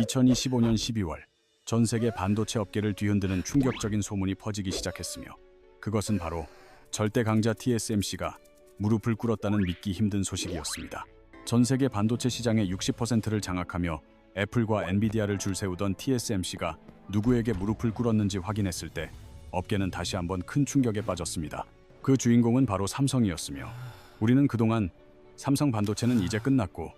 2025년 12월 전 세계 반도체 업계를 뒤흔드는 충격적인 소문이 퍼지기 시작했으며 그것은 바로 절대 강자 TSMC가 무릎을 꿇었다는 믿기 힘든 소식이었습니다. 전 세계 반도체 시장의 60%를 장악하며 애플과 엔비디아를 줄세우던 TSMC가 누구에게 무릎을 꿇었는지 확인했을 때 업계는 다시 한번 큰 충격에 빠졌습니다. 그 주인공은 바로 삼성이었으며 우리는 그동안 삼성 반도체는 이제 끝났고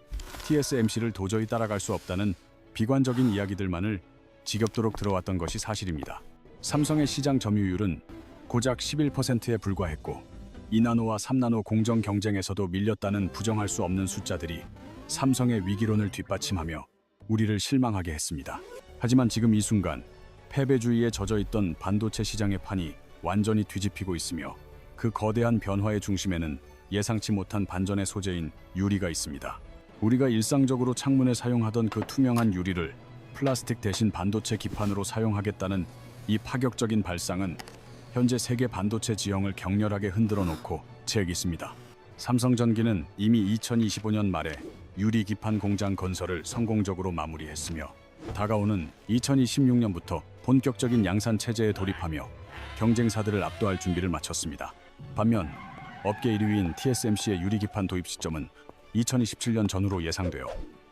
TSMC를 도저히 따라갈 수 없다는 비관적인 이야기들만을 지겹도록 들어왔던 것이 사실입니다. 삼성의 시장 점유율은 고작 11%에 불과했고 2나노와 3나노 공정 경쟁에서도 밀렸다는 부정할 수 없는 숫자들이 삼성의 위기론을 뒷받침하며 우리를 실망하게 했습니다. 하지만 지금 이 순간 패배주의에 젖어있던 반도체 시장의 판이 완전히 뒤집히고 있으며 그 거대한 변화의 중심에는 예상치 못한 반전의 소재인 유리가 있습니다. 우리가 일상적으로 창문에 사용하던 그 투명한 유리를 플라스틱 대신 반도체 기판으로 사용하겠다는 이 파격적인 발상은 현재 세계 반도체 지형을 격렬하게 흔들어 놓고 제기습니다. 삼성전기는 이미 2025년 말에 유리 기판 공장 건설을 성공적으로 마무리했으며 다가오는 2026년부터 본격적인 양산 체제에 돌입하며 경쟁사들을 압도할 준비를 마쳤습니다. 반면 업계 1위인 TSMC의 유리 기판 도입 시점은 2027년 전후로 예상되어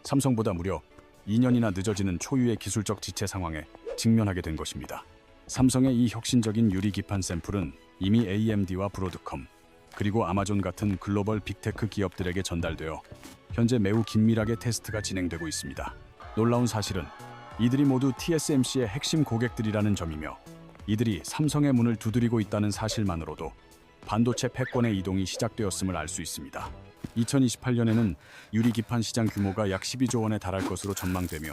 삼성보다 무려 2년이나 늦어지는 초유의 기술적 지체 상황에 직면하게 된 것입니다. 삼성의 이 혁신적인 유리 기판 샘플은 이미 AMD와 브로드컴 그리고 아마존 같은 글로벌 빅테크 기업들에게 전달되어 현재 매우 긴밀하게 테스트가 진행되고 있습니다. 놀라운 사실은 이들이 모두 TSMC의 핵심 고객들이라는 점이며 이들이 삼성의 문을 두드리고 있다는 사실만으로도 반도체 패권의 이동이 시작되었음을 알 수 있습니다. 2028년에는 유리 기판 시장 규모가 약 12조 원에 달할 것으로 전망되며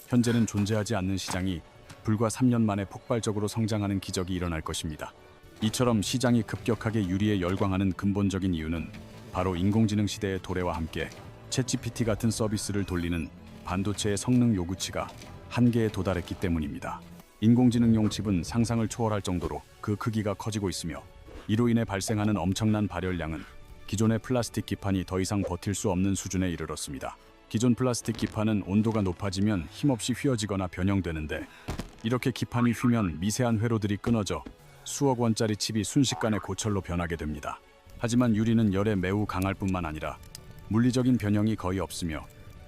현재는 존재하지 않는 시장이 불과 3년 만에 폭발적으로 성장하는 기적이 일어날 것입니다. 이처럼 시장이 급격하게 유리에 열광하는 근본적인 이유는 바로 인공지능 시대의 도래와 함께 챗GPT 같은 서비스를 돌리는 반도체의 성능 요구치가 한계에 도달했기 때문입니다. 인공지능용 칩은 상상을 초월할 정도로 그 크기가 커지고 있으며 이로 인해 발생하는 엄청난 발열량은 기존의 플라스틱 기판이 더 이상 버틸 수 없는 수준에 이르렀습니다. 기존 플라스틱 기판은 온도가 높아지면 힘없이 휘어지거나 변형되는데 이렇게 기판이 휘면 미세한 회로들이 끊어져 수억 원짜리 칩이 순식간에 고철로 변하게 됩니다. 하지만 유리는 열에 매우 강할 뿐만 아니라 물리적인 변형이 거의 없으며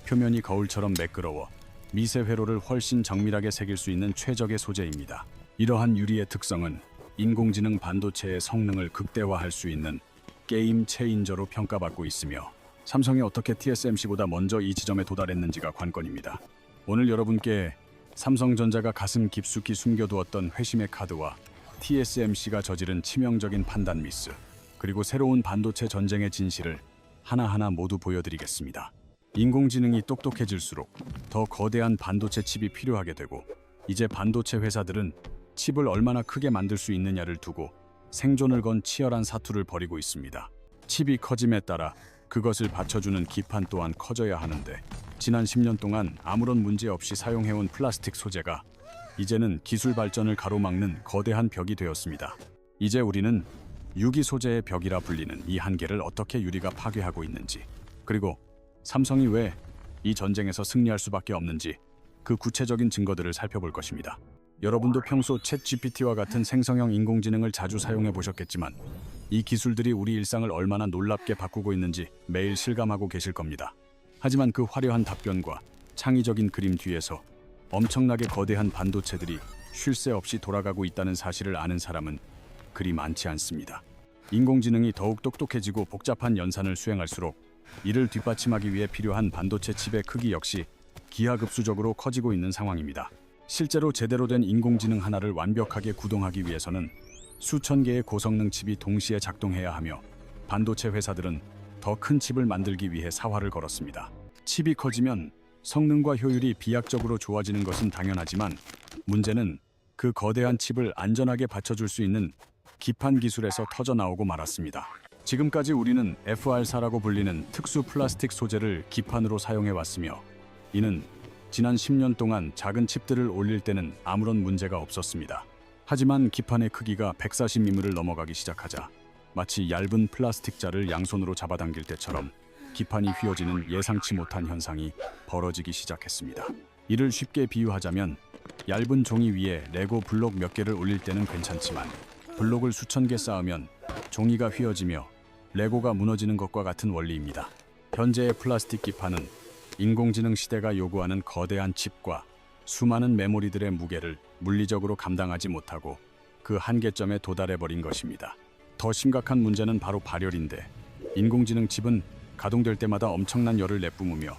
표면이 거울처럼 매끄러워 미세 회로를 훨씬 정밀하게 새길 수 있는 최적의 소재입니다. 이러한 유리의 특성은 인공지능 반도체의 성능을 극대화할 수 있는 게임 체인저로 평가받고 있으며 삼성이 어떻게 TSMC보다 먼저 이 지점에 도달했는지가 관건입니다. 오늘 여러분께 삼성전자가 가슴 깊숙이 숨겨두었던 회심의 카드와 TSMC가 저지른 치명적인 판단 미스 그리고 새로운 반도체 전쟁의 진실을 하나하나 모두 보여드리겠습니다. 인공지능이 똑똑해질수록 더 거대한 반도체 칩이 필요하게 되고 이제 반도체 회사들은 칩을 얼마나 크게 만들 수 있느냐를 두고 생존을 건 치열한 사투를 벌이고 있습니다. 칩이 커짐에 따라 그것을 받쳐주는 기판 또한 커져야 하는데 지난 10년 동안 아무런 문제 없이 사용해온 플라스틱 소재가 이제는 기술 발전을 가로막는 거대한 벽이 되었습니다. 이제 우리는 유기 소재의 벽이라 불리는 이 한계를 어떻게 유리가 파괴하고 있는지 그리고 삼성이 왜 이 전쟁에서 승리할 수밖에 없는지 그 구체적인 증거들을 살펴볼 것입니다. 여러분도 평소 챗GPT와 같은 생성형 인공지능을 자주 사용해 보셨겠지만 이 기술들이 우리 일상을 얼마나 놀랍게 바꾸고 있는지 매일 실감하고 계실 겁니다. 하지만 그 화려한 답변과 창의적인 그림 뒤에서 엄청나게 거대한 반도체들이 쉴 새 없이 돌아가고 있다는 사실을 아는 사람은 그리 많지 않습니다. 인공지능이 더욱 똑똑해지고 복잡한 연산을 수행할수록 이를 뒷받침하기 위해 필요한 반도체 칩의 크기 역시 기하급수적으로 커지고 있는 상황입니다. 실제로 제대로 된 인공지능 하나를 완벽하게 구동하기 위해서는 수천 개의 고성능 칩이 동시에 작동해야 하며 반도체 회사들은 더 큰 칩을 만들기 위해 사활을 걸었습니다. 칩이 커지면 성능과 효율이 비약적으로 좋아지는 것은 당연하지만 문제는 그 거대한 칩을 안전하게 받쳐줄 수 있는 기판 기술에서 터져나오고 말았습니다. 지금까지 우리는 FR4라고 불리는 특수 플라스틱 소재를 기판으로 사용해왔으며 이는 지난 10년 동안 작은 칩들을 올릴 때는 아무런 문제가 없었습니다. 하지만 기판의 크기가 140mm를 넘어가기 시작하자 마치 얇은 플라스틱 자를 양손으로 잡아당길 때처럼 기판이 휘어지는 예상치 못한 현상이 벌어지기 시작했습니다. 이를 쉽게 비유하자면 얇은 종이 위에 레고 블록 몇 개를 올릴 때는 괜찮지만 블록을 수천 개 쌓으면 종이가 휘어지며 레고가 무너지는 것과 같은 원리입니다. 현재의 플라스틱 기판은 인공지능 시대가 요구하는 거대한 칩과 수많은 메모리들의 무게를 물리적으로 감당하지 못하고 그 한계점에 도달해버린 것입니다. 더 심각한 문제는 바로 발열인데 인공지능 칩은 가동될 때마다 엄청난 열을 내뿜으며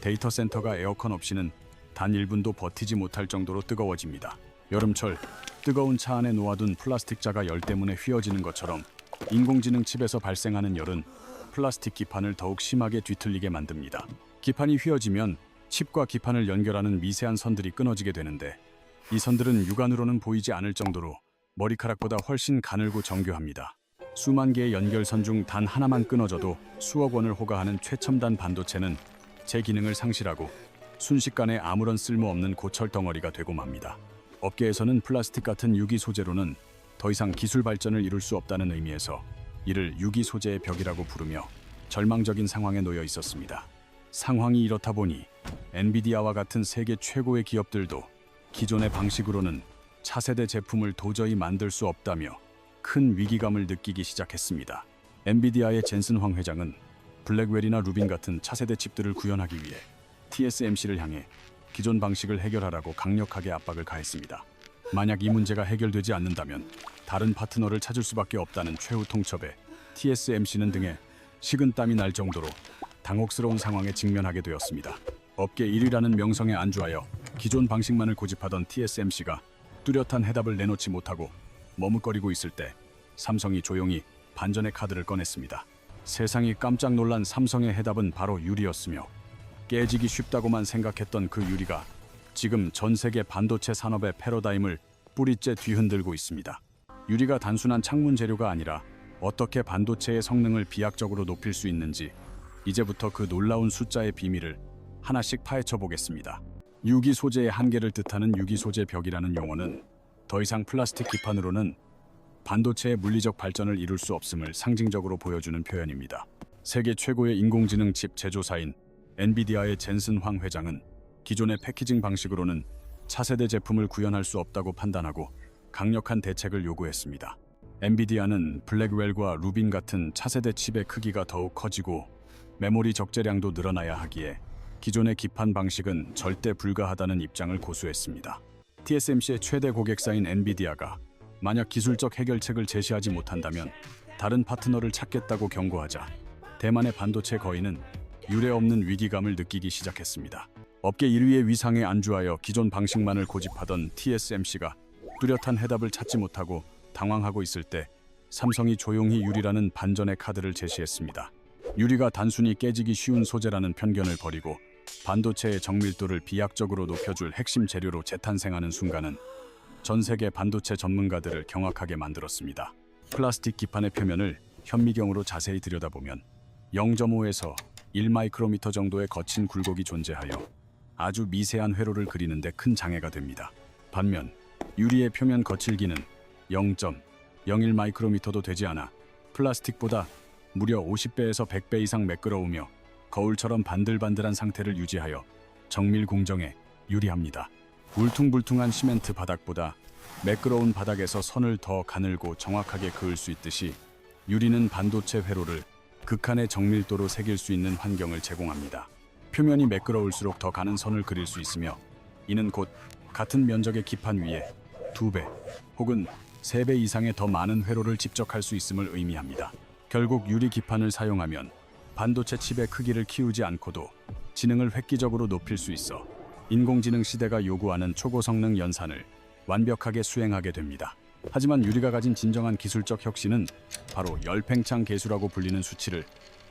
데이터 센터가 에어컨 없이는 단 1분도 버티지 못할 정도로 뜨거워집니다. 여름철 뜨거운 차 안에 놓아둔 플라스틱 자가 열 때문에 휘어지는 것처럼 인공지능 칩에서 발생하는 열은 플라스틱 기판을 더욱 심하게 뒤틀리게 만듭니다. 기판이 휘어지면 칩과 기판을 연결하는 미세한 선들이 끊어지게 되는데 이 선들은 육안으로는 보이지 않을 정도로 머리카락보다 훨씬 가늘고 정교합니다. 수만 개의 연결선 중 단 하나만 끊어져도 수억 원을 호가하는 최첨단 반도체는 제 기능을 상실하고 순식간에 아무런 쓸모없는 고철 덩어리가 되고 맙니다. 업계에서는 플라스틱 같은 유기 소재로는 더 이상 기술 발전을 이룰 수 없다는 의미에서 이를 유기 소재의 벽이라고 부르며 절망적인 상황에 놓여 있었습니다. 상황이 이렇다 보니 엔비디아와 같은 세계 최고의 기업들도 기존의 방식으로는 차세대 제품을 도저히 만들 수 없다며 큰 위기감을 느끼기 시작했습니다. 엔비디아의 젠슨 황 회장은 블랙웰이나 루빈 같은 차세대 칩들을 구현하기 위해 TSMC를 향해 기존 방식을 해결하라고 강력하게 압박을 가했습니다. 만약 이 문제가 해결되지 않는다면 다른 파트너를 찾을 수밖에 없다는 최후 통첩에 TSMC는 등에 식은땀이 날 정도로 당혹스러운 상황에 직면하게 되었습니다. 업계 1위라는 명성에 안주하여 기존 방식만을 고집하던 TSMC가 뚜렷한 해답을 내놓지 못하고 머뭇거리고 있을 때 삼성이 조용히 반전의 카드를 꺼냈습니다. 세상이 깜짝 놀란 삼성의 해답은 바로 유리였으며 깨지기 쉽다고만 생각했던 그 유리가 지금 전 세계 반도체 산업의 패러다임을 뿌리째 뒤흔들고 있습니다. 유리가 단순한 창문 재료가 아니라 어떻게 반도체의 성능을 비약적으로 높일 수 있는지 이제부터 그 놀라운 숫자의 비밀을 하나씩 파헤쳐 보겠습니다. 유기 소재의 한계를 뜻하는 유기 소재 벽이라는 용어는 더 이상 플라스틱 기판으로는 반도체의 물리적 발전을 이룰 수 없음을 상징적으로 보여주는 표현입니다. 세계 최고의 인공지능 칩 제조사인 엔비디아의 젠슨 황 회장은 기존의 패키징 방식으로는 차세대 제품을 구현할 수 없다고 판단하고 강력한 대책을 요구했습니다. 엔비디아는 블랙웰과 루빈 같은 차세대 칩의 크기가 더욱 커지고 메모리 적재량도 늘어나야 하기에 기존의 기판 방식은 절대 불가하다는 입장을 고수했습니다. TSMC의 최대 고객사인 엔비디아가 만약 기술적 해결책을 제시하지 못한다면 다른 파트너를 찾겠다고 경고하자 대만의 반도체 거인은 유례없는 위기감을 느끼기 시작했습니다. 업계 1위의 위상에 안주하여 기존 방식만을 고집하던 TSMC가 뚜렷한 해답을 찾지 못하고 당황하고 있을 때 삼성이 조용히 유리라는 반전의 카드를 제시했습니다. 유리가 단순히 깨지기 쉬운 소재라는 편견을 버리고 반도체의 정밀도를 비약적으로 높여줄 핵심 재료로 재탄생하는 순간은 전 세계 반도체 전문가들을 경악하게 만들었습니다. 플라스틱 기판의 표면을 현미경으로 자세히 들여다보면 0.5에서 1마이크로미터 정도의 거친 굴곡이 존재하여 아주 미세한 회로를 그리는데 큰 장애가 됩니다. 반면 유리의 표면 거칠기는 0.01마이크로미터도 되지 않아 플라스틱보다 무려 50배에서 100배 이상 매끄러우며 거울처럼 반들반들한 상태를 유지하여 정밀 공정에 유리합니다. 울퉁불퉁한 시멘트 바닥보다 매끄러운 바닥에서 선을 더 가늘고 정확하게 그을 수 있듯이 유리는 반도체 회로를 극한의 정밀도로 새길 수 있는 환경을 제공합니다. 표면이 매끄러울수록 더 가는 선을 그릴 수 있으며 이는 곧 같은 면적의 기판 위에 2배 혹은 3배 이상의 더 많은 회로를 집적할 수 있음을 의미합니다. 결국 유리 기판을 사용하면 반도체 칩의 크기를 키우지 않고도 지능을 획기적으로 높일 수 있어 인공지능 시대가 요구하는 초고성능 연산을 완벽하게 수행하게 됩니다. 하지만 유리가 가진 진정한 기술적 혁신은 바로 열팽창 계수라고 불리는 수치를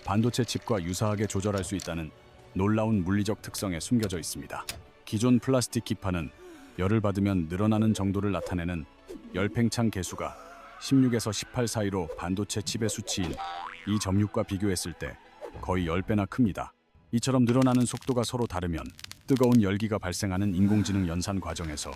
반도체 칩과 유사하게 조절할 수 있다는 놀라운 물리적 특성에 숨겨져 있습니다. 기존 플라스틱 기판은 열을 받으면 늘어나는 정도를 나타내는 열팽창 계수가 16에서 18 사이로 반도체 칩의 수치인 2.6과 비교했을 때 거의 10배나 큽니다. 이처럼 늘어나는 속도가 서로 다르면 뜨거운 열기가 발생하는 인공지능 연산 과정에서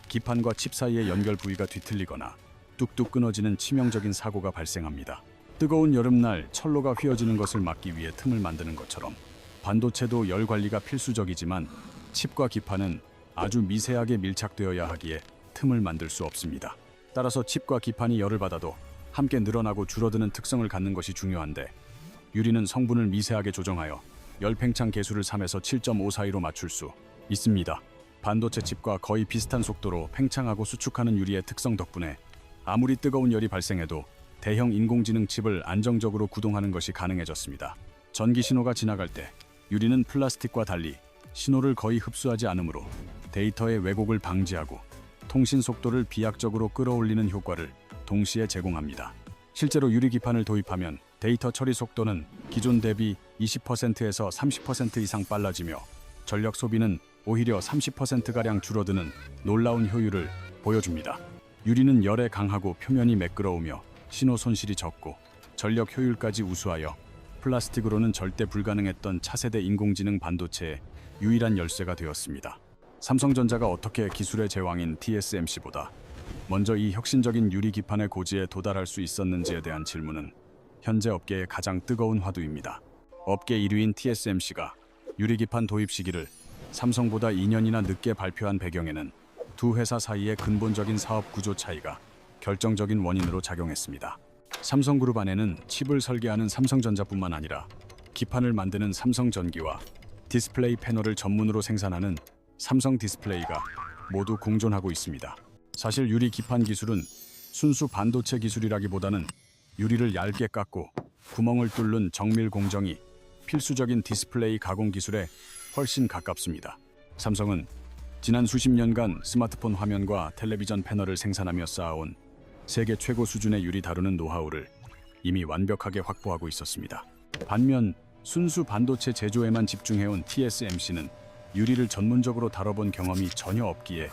기판과 칩 사이의 연결 부위가 뒤틀리거나 뚝뚝 끊어지는 치명적인 사고가 발생합니다. 뜨거운 여름날 철로가 휘어지는 것을 막기 위해 틈을 만드는 것처럼 반도체도 열 관리가 필수적이지만 칩과 기판은 아주 미세하게 밀착되어야 하기에 틈을 만들 수 없습니다. 따라서 칩과 기판이 열을 받아도 함께 늘어나고 줄어드는 특성을 갖는 것이 중요한데, 유리는 성분을 미세하게 조정하여 열 팽창 계수를 3에서 7.5 사이로 맞출 수 있습니다. 반도체 칩과 거의 비슷한 속도로 팽창하고 수축하는 유리의 특성 덕분에 아무리 뜨거운 열이 발생해도 대형 인공지능 칩을 안정적으로 구동하는 것이 가능해졌습니다. 전기 신호가 지나갈 때 유리는 플라스틱과 달리 신호를 거의 흡수하지 않으므로 데이터의 왜곡을 방지하고 통신 속도를 비약적으로 끌어올리는 효과를 동시에 제공합니다. 실제로 유리 기판을 도입하면 데이터 처리 속도는 기존 대비 20%에서 30% 이상 빨라지며 전력 소비는 오히려 30%가량 줄어드는 놀라운 효율을 보여줍니다. 유리는 열에 강하고 표면이 매끄러우며 신호 손실이 적고 전력 효율까지 우수하여 플라스틱으로는 절대 불가능했던 차세대 인공지능 반도체의 유일한 열쇠가 되었습니다. 삼성전자가 어떻게 기술의 제왕인 TSMC보다 먼저 이 혁신적인 유리 기판의 고지에 도달할 수 있었는지에 대한 질문은 현재 업계의 가장 뜨거운 화두입니다. 업계 1위인 TSMC가 유리 기판 도입 시기를 삼성보다 2년이나 늦게 발표한 배경에는 두 회사 사이의 근본적인 사업 구조 차이가 결정적인 원인으로 작용했습니다. 삼성그룹 안에는 칩을 설계하는 삼성전자뿐만 아니라 기판을 만드는 삼성전기와 디스플레이 패널을 전문으로 생산하는 삼성디스플레이가 모두 공존하고 있습니다. 사실 유리 기판 기술은 순수 반도체 기술이라기보다는 유리를 얇게 깎고 구멍을 뚫는 정밀 공정이 필수적인 디스플레이 가공 기술에 훨씬 가깝습니다. 삼성은 지난 수십 년간 스마트폰 화면과 텔레비전 패널을 생산하며 쌓아온 세계 최고 수준의 유리 다루는 노하우를 이미 완벽하게 확보하고 있었습니다. 반면 순수 반도체 제조에만 집중해온 TSMC는 유리를 전문적으로 다뤄본 경험이 전혀 없기에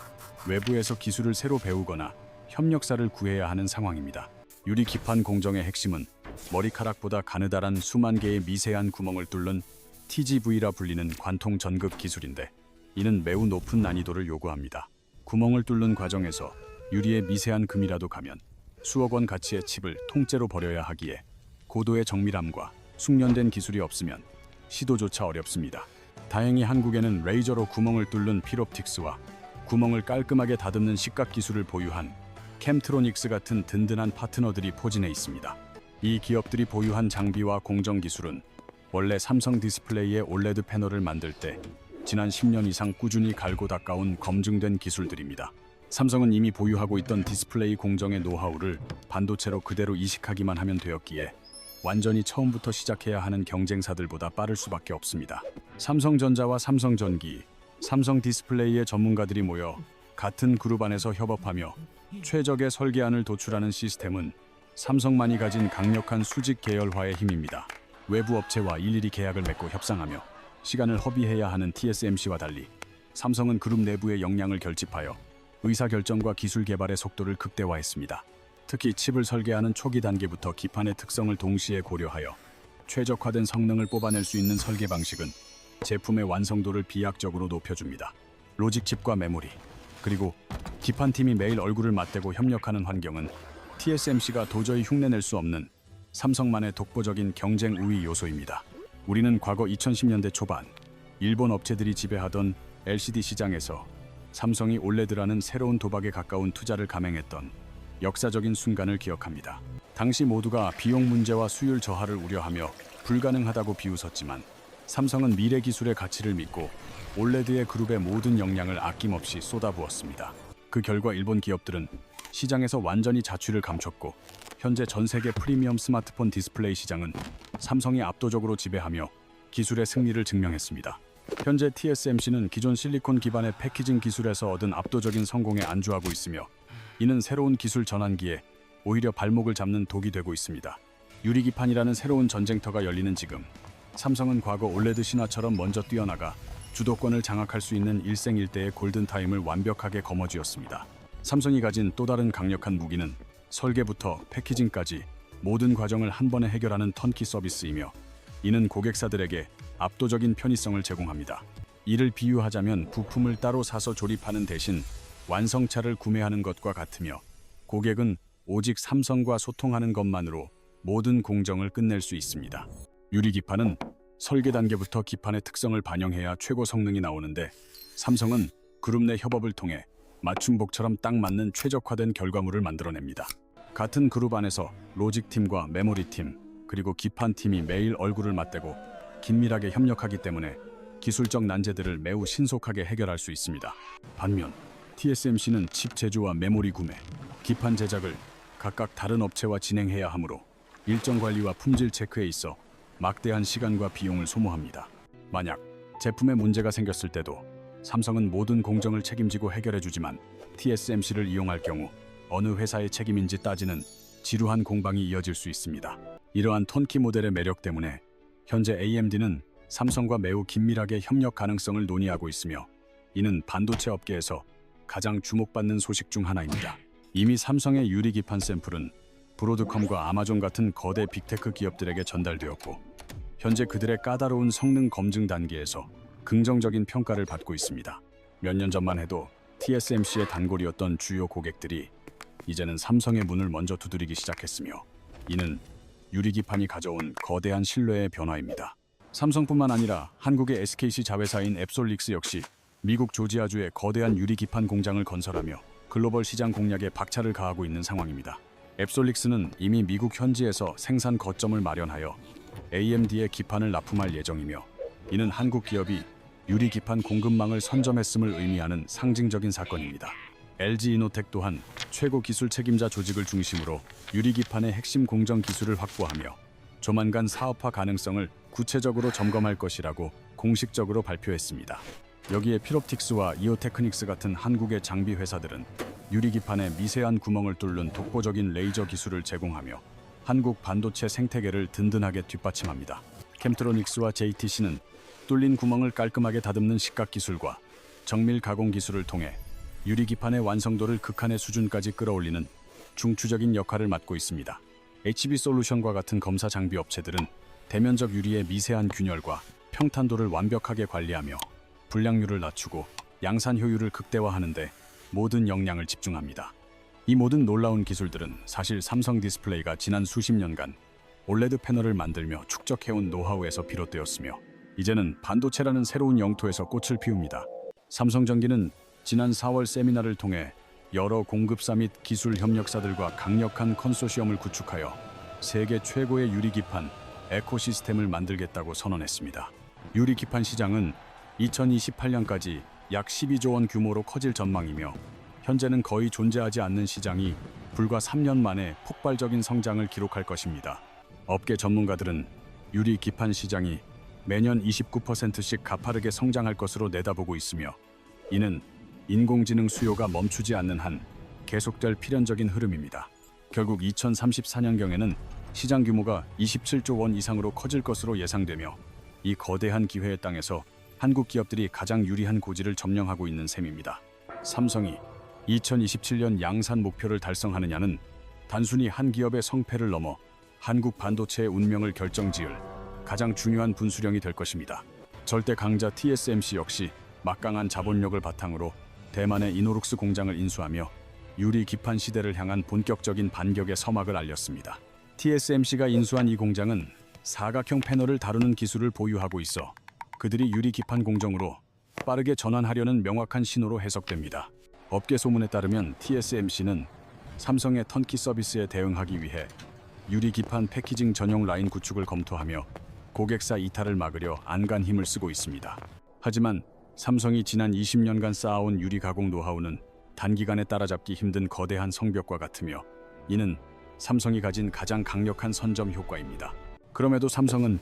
외부에서 기술을 새로 배우거나 협력사를 구해야 하는 상황입니다. 유리 기판 공정의 핵심은 머리카락보다 가느다란 수만 개의 미세한 구멍을 뚫는 TGV라 불리는 관통 전극 기술인데, 이는 매우 높은 난이도를 요구합니다. 구멍을 뚫는 과정에서 유리에 미세한 금이라도 가면 수억 원 가치의 칩을 통째로 버려야 하기에 고도의 정밀함과 숙련된 기술이 없으면 시도조차 어렵습니다. 다행히 한국에는 레이저로 구멍을 뚫는 필옵틱스와 구멍을 깔끔하게 다듬는 식각 기술을 보유한 캠트로닉스 같은 든든한 파트너들이 포진해 있습니다. 이 기업들이 보유한 장비와 공정 기술은 원래 삼성 디스플레이의 올레드 패널을 만들 때 지난 10년 이상 꾸준히 갈고 닦아온 검증된 기술들입니다. 삼성은 이미 보유하고 있던 디스플레이 공정의 노하우를 반도체로 그대로 이식하기만 하면 되었기에 완전히 처음부터 시작해야 하는 경쟁사들보다 빠를 수밖에 없습니다. 삼성전자와 삼성전기, 삼성디스플레이의 전문가들이 모여 같은 그룹 안에서 협업하며 최적의 설계안을 도출하는 시스템은 삼성만이 가진 강력한 수직 계열화의 힘입니다. 외부 업체와 일일이 계약을 맺고 협상하며 시간을 허비해야 하는 TSMC와 달리 삼성은 그룹 내부의 역량을 결집하여 의사결정과 기술 개발의 속도를 극대화했습니다. 특히 칩을 설계하는 초기 단계부터 기판의 특성을 동시에 고려하여 최적화된 성능을 뽑아낼 수 있는 설계 방식은 제품의 완성도를 비약적으로 높여줍니다. 로직 칩과 메모리, 그리고 기판팀이 매일 얼굴을 맞대고 협력하는 환경은 TSMC가 도저히 흉내낼 수 없는 삼성만의 독보적인 경쟁 우위 요소입니다. 우리는 과거 2010년대 초반 일본 업체들이 지배하던 LCD 시장에서 삼성이 올레드라는 새로운 도박에 가까운 투자를 감행했던 역사적인 순간을 기억합니다. 당시 모두가 비용 문제와 수율 저하를 우려하며 불가능하다고 비웃었지만 삼성은 미래 기술의 가치를 믿고 올레드의 그룹의 모든 역량을 아낌없이 쏟아부었습니다. 그 결과 일본 기업들은 시장에서 완전히 자취를 감췄고 현재 전 세계 프리미엄 스마트폰 디스플레이 시장은 삼성이 압도적으로 지배하며 기술의 승리를 증명했습니다. 현재 TSMC는 기존 실리콘 기반의 패키징 기술에서 얻은 압도적인 성공에 안주하고 있으며 이는 새로운 기술 전환기에 오히려 발목을 잡는 독이 되고 있습니다. 유리기판이라는 새로운 전쟁터가 열리는 지금 삼성은 과거 올레드 신화처럼 먼저 뛰어나가 주도권을 장악할 수 있는 일생일대의 골든타임을 완벽하게 거머쥐었습니다. 삼성이 가진 또 다른 강력한 무기는 설계부터 패키징까지 모든 과정을 한 번에 해결하는 턴키 서비스이며 이는 고객사들에게 압도적인 편의성을 제공합니다. 이를 비유하자면 부품을 따로 사서 조립하는 대신 완성차를 구매하는 것과 같으며 고객은 오직 삼성과 소통하는 것만으로 모든 공정을 끝낼 수 있습니다. 유리 기판은 설계 단계부터 기판의 특성을 반영해야 최고 성능이 나오는데, 삼성은 그룹 내 협업을 통해 맞춤복처럼 딱 맞는 최적화된 결과물을 만들어냅니다. 같은 그룹 안에서 로직팀과 메모리팀, 그리고 기판팀이 매일 얼굴을 맞대고 긴밀하게 협력하기 때문에 기술적 난제들을 매우 신속하게 해결할 수 있습니다. 반면 TSMC는 칩 제조와 메모리 구매, 기판 제작을 각각 다른 업체와 진행해야 하므로 일정 관리와 품질 체크에 있어 막대한 시간과 비용을 소모합니다. 만약 제품에 문제가 생겼을 때도 삼성은 모든 공정을 책임지고 해결해주지만, TSMC를 이용할 경우 어느 회사의 책임인지 따지는 지루한 공방이 이어질 수 있습니다. 이러한 턴키 모델의 매력 때문에 현재 AMD는 삼성과 매우 긴밀하게 협력 가능성을 논의하고 있으며, 이는 반도체 업계에서 가장 주목받는 소식 중 하나입니다. 이미 삼성의 유리 기판 샘플은 브로드컴과 아마존 같은 거대 빅테크 기업들에게 전달되었고, 현재 그들의 까다로운 성능 검증 단계에서 긍정적인 평가를 받고 있습니다. 몇 년 전만 해도 TSMC의 단골이었던 주요 고객들이 이제는 삼성의 문을 먼저 두드리기 시작했으며, 이는 유리 기판이 가져온 거대한 신뢰의 변화입니다. 삼성뿐만 아니라 한국의 SKC 자회사인 앱솔릭스 역시 미국 조지아주에 거대한 유리 기판 공장을 건설하며 글로벌 시장 공략에 박차를 가하고 있는 상황입니다. 앱솔릭스는 이미 미국 현지에서 생산 거점을 마련하여 AMD의 기판을 납품할 예정이며, 이는 한국 기업이 유리 기판 공급망을 선점했음을 의미하는 상징적인 사건입니다. LG이노텍 또한 최고 기술 책임자 조직을 중심으로 유리 기판의 핵심 공정 기술을 확보하며 조만간 사업화 가능성을 구체적으로 점검할 것이라고 공식적으로 발표했습니다. 여기에 필옵틱스와 이오테크닉스 같은 한국의 장비 회사들은 유리 기판에 미세한 구멍을 뚫는 독보적인 레이저 기술을 제공하며 한국 반도체 생태계를 든든하게 뒷받침합니다. 캠트로닉스와 JTC는 뚫린 구멍을 깔끔하게 다듬는 식각 기술과 정밀 가공 기술을 통해 유리 기판의 완성도를 극한의 수준까지 끌어올리는 중추적인 역할을 맡고 있습니다. HB솔루션과 같은 검사 장비 업체들은 대면적 유리의 미세한 균열과 평탄도를 완벽하게 관리하며 불량률을 낮추고 양산 효율을 극대화하는 데 모든 역량을 집중합니다. 이 모든 놀라운 기술들은 사실 삼성 디스플레이가 지난 수십 년간 올레드 패널을 만들며 축적해온 노하우에서 비롯되었으며, 이제는 반도체라는 새로운 영토에서 꽃을 피웁니다. 삼성전기는 지난 4월 세미나를 통해 여러 공급사 및 기술 협력사들과 강력한 컨소시엄을 구축하여 세계 최고의 유리 기판 에코시스템을 만들겠다고 선언했습니다. 유리 기판 시장은 2028년까지 약 12조 원 규모로 커질 전망이며, 현재는 거의 존재하지 않는 시장이 불과 3년 만에 폭발적인 성장을 기록할 것입니다. 업계 전문가들은 유리 기판 시장이 매년 29%씩 가파르게 성장할 것으로 내다보고 있으며, 이는 인공지능 수요가 멈추지 않는 한 계속될 필연적인 흐름입니다. 결국 2034년경에는 시장 규모가 27조 원 이상으로 커질 것으로 예상되며, 이 거대한 기회의 땅에서 한국 기업들이 가장 유리한 고지를 점령하고 있는 셈입니다. 삼성이 2027년 양산 목표를 달성하느냐는 단순히 한 기업의 성패를 넘어 한국 반도체의 운명을 결정지을 가장 중요한 분수령이 될 것입니다. 절대 강자 TSMC 역시 막강한 자본력을 바탕으로 대만의 이노룩스 공장을 인수하며 유리 기판 시대를 향한 본격적인 반격의 서막을 알렸습니다. TSMC가 인수한 이 공장은 사각형 패널을 다루는 기술을 보유하고 있어 그들이 유리 기판 공정으로 빠르게 전환하려는 명확한 신호로 해석됩니다. 업계 소문에 따르면 TSMC는 삼성의 턴키 서비스에 대응하기 위해 유리 기판 패키징 전용 라인 구축을 검토하며 고객사 이탈을 막으려 안간 힘을 쓰고 있습니다. 하지만 삼성이 지난 20년간 쌓아온 유리 가공 노하우는 단기간에 따라잡기 힘든 거대한 성벽과 같으며, 이는 삼성이 가진 가장 강력한 선점 효과입니다. 그럼에도 삼성은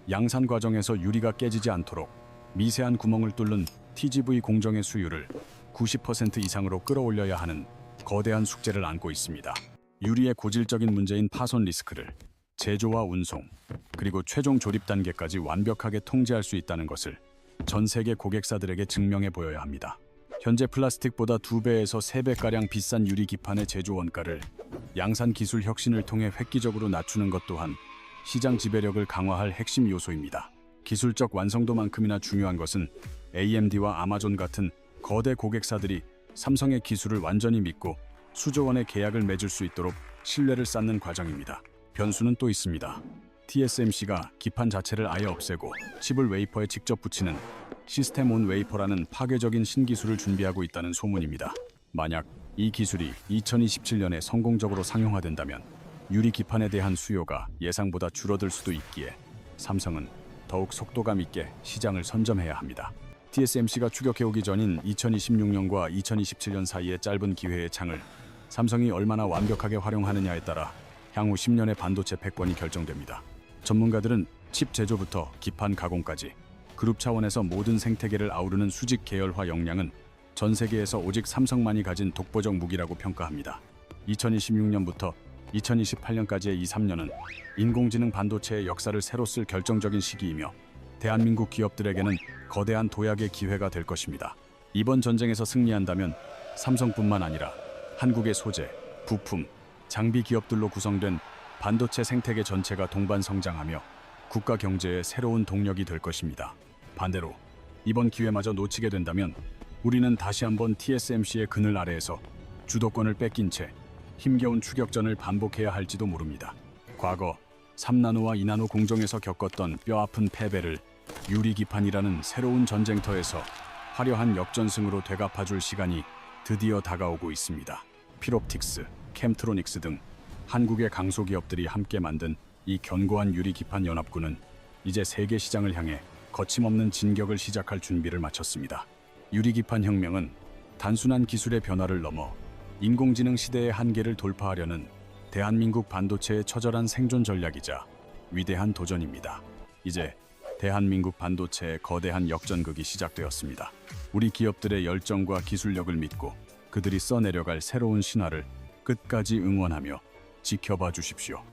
양산 과정에서 유리가 깨지지 않도록 미세한 구멍을 뚫는 TGV 공정의 수율을 90% 이상으로 끌어올려야 하는 거대한 숙제를 안고 있습니다. 유리의 고질적인 문제인 파손 리스크를 제조와 운송, 그리고 최종 조립 단계까지 완벽하게 통제할 수 있다는 것을 전 세계 고객사들에게 증명해 보여야 합니다. 현재 플라스틱보다 2배에서 3배가량 비싼 유리 기판의 제조 원가를 양산 기술 혁신을 통해 획기적으로 낮추는 것 또한 시장 지배력을 강화할 핵심 요소입니다. 기술적 완성도만큼이나 중요한 것은 AMD와 아마존 같은 거대 고객사들이 삼성의 기술을 완전히 믿고 수조 원의 계약을 맺을 수 있도록 신뢰를 쌓는 과정입니다. 변수는 또 있습니다. TSMC가 기판 자체를 아예 없애고 칩을 웨이퍼에 직접 붙이는 시스템 온 웨이퍼라는 파괴적인 신기술을 준비하고 있다는 소문입니다. 만약 이 기술이 2027년에 성공적으로 상용화된다면 유리 기판에 대한 수요가 예상보다 줄어들 수도 있기에 삼성은 더욱 속도감 있게 시장을 선점해야 합니다. TSMC가 추격해오기 전인 2026년과 2027년 사이의 짧은 기회의 창을 삼성이 얼마나 완벽하게 활용하느냐에 따라 향후 10년의 반도체 패권이 결정됩니다. 전문가들은 칩 제조부터 기판 가공까지 그룹 차원에서 모든 생태계를 아우르는 수직 계열화 역량은 전 세계에서 오직 삼성만이 가진 독보적 무기라고 평가합니다. 2026년부터 2028년까지의 이 3년은 인공지능 반도체의 역사를 새로 쓸 결정적인 시기이며 대한민국 기업들에게는 거대한 도약의 기회가 될 것입니다. 이번 전쟁에서 승리한다면 삼성뿐만 아니라 한국의 소재, 부품, 장비 기업들로 구성된 반도체 생태계 전체가 동반 성장하며 국가 경제의 새로운 동력이 될 것입니다. 반대로 이번 기회마저 놓치게 된다면 우리는 다시 한번 TSMC의 그늘 아래에서 주도권을 뺏긴 채 힘겨운 추격전을 반복해야 할지도 모릅니다. 과거 3나노와 2나노 공정에서 겪었던 뼈아픈 패배를 유리기판이라는 새로운 전쟁터에서 화려한 역전승으로 되갚아줄 시간이 드디어 다가오고 있습니다. 필옵틱스, 캠트로닉스 등 한국의 강소기업들이 함께 만든 이 견고한 유리기판 연합군은 이제 세계 시장을 향해 거침없는 진격을 시작할 준비를 마쳤습니다. 유리기판 혁명은 단순한 기술의 변화를 넘어 인공지능 시대의 한계를 돌파하려는 대한민국 반도체의 처절한 생존 전략이자 위대한 도전입니다. 이제 대한민국 반도체의 거대한 역전극이 시작되었습니다. 우리 기업들의 열정과 기술력을 믿고 그들이 써내려갈 새로운 신화를 끝까지 응원하며 지켜봐 주십시오.